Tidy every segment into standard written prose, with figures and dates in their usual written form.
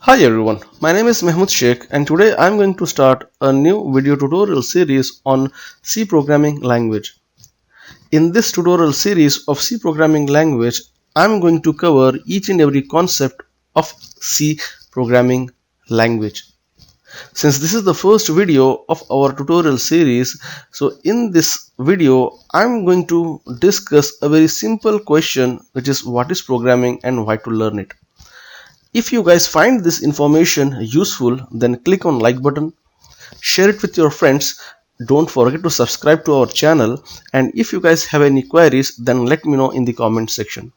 Hi everyone, my name is Mehmood Sheikh and today I am going to start a new video tutorial series on C programming language. In this tutorial series of C programming language, I am going to cover each and every concept of C programming language. Since this is the first video of our tutorial series, so in this video I am going to discuss a very simple question, which is what is programming and why to learn it. If you guys find this information useful, then click on like button, share it with your friends. Don't forget to subscribe to our channel, and if you guys have any queries, then let me know in the comment section.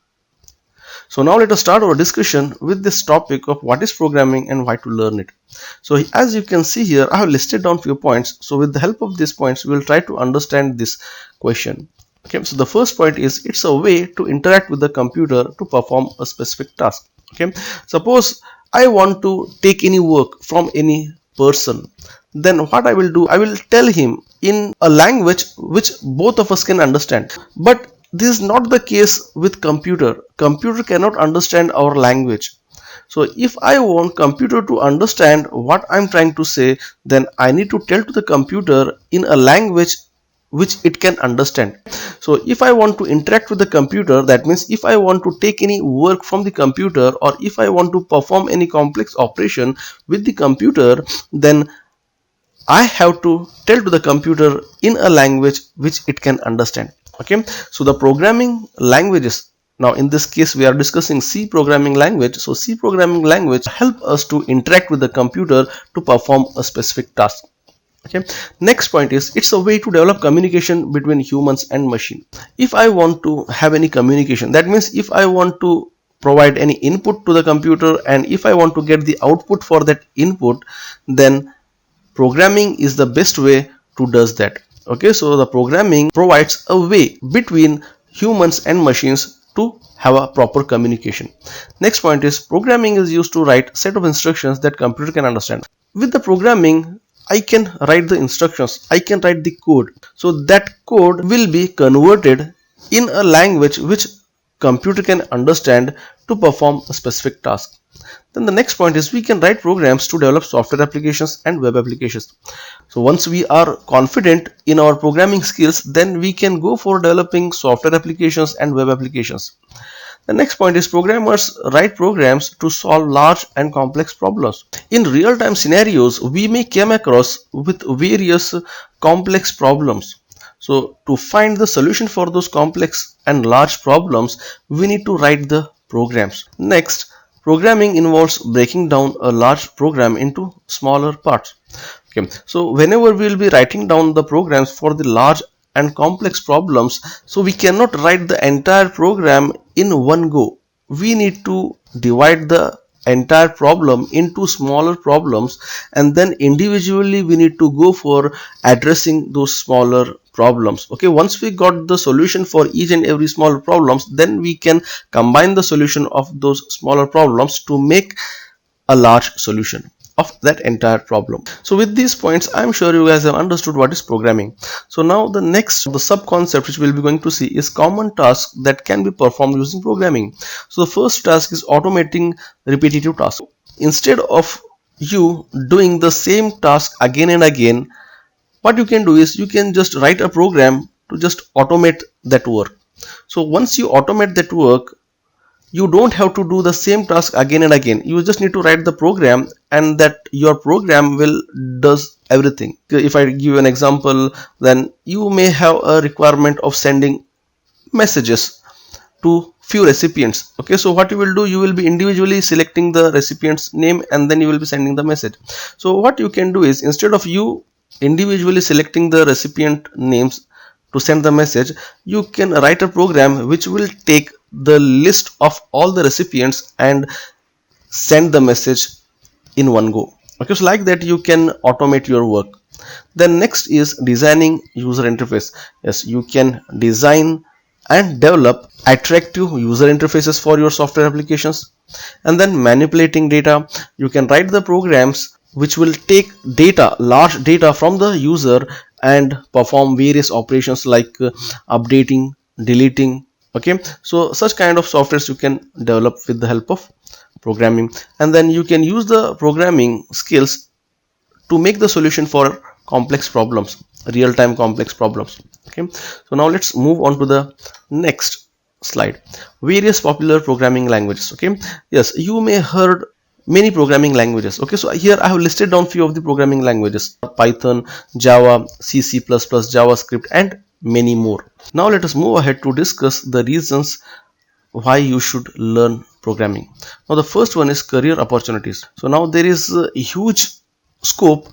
So now let us start our discussion with this topic of what is programming and why to learn it. So as you can see here, I have listed down few points. So with the help of these points, we will try to understand this question. Okay, so the first point is it's a way to interact with the computer to perform a specific task. Okay, suppose I want to take any work from any person, then what I will do, I will tell him in a language which both of us can understand. But this is not the case with computer. Computer cannot understand our language. So if I want computer to understand what I'm trying to say, then I need to tell to the computer in a language which it can understand. So if I want to interact with the computer, that means if I want to take any work from the computer, or if I want to perform any complex operation with the computer, then I have to tell to the computer in a language which it can understand. Okay, so the programming languages, now in this case we are discussing C programming language. So C programming language help us to interact with the computer to perform a specific task. Okay, next point is it's a way to develop communication between humans and machine. If I want to have any communication, that means if I want to provide any input to the computer and if I want to get the output for that input, then programming is the best way to does that. Okay, so the programming provides a way between humans and machines to have a proper communication. Next point is programming is used to write set of instructions that computer can understand. With the programming, I can write the instructions, I can write the code. So that code will be converted in a language which computer can understand to perform a specific task. Then the next point is we can write programs to develop software applications and web applications. So once we are confident in our programming skills, then we can go for developing software applications and web applications. The next point is programmers write programs to solve large and complex problems. In real-time scenarios, we may come across with various complex problems. So to find the solution for those complex and large problems, we need to write the programs. Next, programming involves breaking down a large program into smaller parts. Okay, so whenever we will be writing down the programs for the large and complex problems, so we cannot write the entire program in one go. We need to divide the entire problem into smaller problems, and then individually we need to go for addressing those smaller problems. Okay, once we got the solution for each and every smaller problems, then we can combine the solution of those smaller problems to make a large solution of that entire problem. So with these points, I'm sure you guys have understood what is programming. So now the sub concept which we'll be going to see is common tasks that can be performed using programming. So the first task is automating repetitive tasks. Instead of you doing the same task again and again, what you can do is you can just write a program to just automate that work. So once you automate that work, you don't have to do the same task again and again. You just need to write the program, and that your program will does everything. If I give an example, then you may have a requirement of sending messages to few recipients. Okay, so what you will do, you will be individually selecting the recipient's name and then you will be sending the message. So what you can do is, instead of you individually selecting the recipient names to send the message, you can write a program which will take the list of all the recipients and send the message in one go. Okay, so like that you can automate your work. Then next is designing user interface. Yes, you can design and develop attractive user interfaces for your software applications. And then manipulating data, you can write the programs which will take data, large data from the user, and perform various operations like updating, deleting. Okay, so such kind of softwares you can develop with the help of programming, and then you can use the programming skills to make the solution for complex problems, real-time complex problems. Okay, so now let's move on to the next slide. Various popular programming languages. Okay, yes, you may heard many programming languages. Okay, so here I have listed down few of the programming languages: Python, Java, C++, JavaScript, and many more. Now let us move ahead to discuss the reasons why you should learn programming. Now the first one is career opportunities. So now there is a huge scope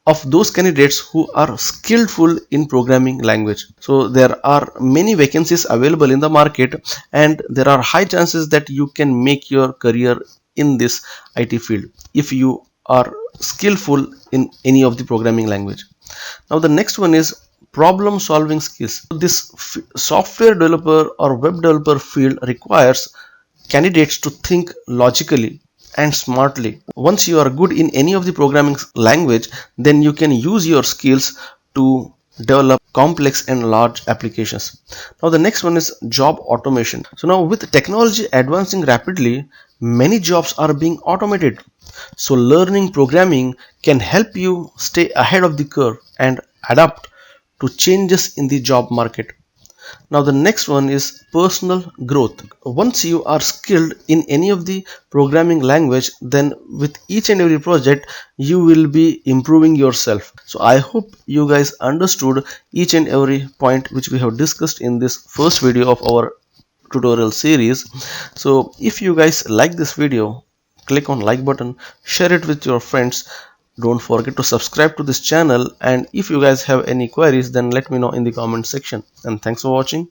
of those candidates who are skillful in programming language. So there are many vacancies available in the market, and there are high chances that you can make your career in this IT field if you are skillful in any of the programming language. Now the next one is problem solving skills. This software developer or web developer field requires candidates to think logically and smartly. Once you are good in any of the programming language, then you can use your skills to develop complex and large applications. Now the next one is job automation. So now with technology advancing rapidly, many jobs are being automated. So learning programming can help you stay ahead of the curve and adapt to changes in the job market. Now the next one is personal growth. Once you are skilled in any of the programming language, then with each and every project you will be improving yourself. So I hope you guys understood each and every point which we have discussed in this first video of our tutorial series. So if you guys like this video, click on like button, share it with your friends. Don't forget to subscribe to this channel, and if you guys have any queries, then let me know in the comment section. And thanks for watching.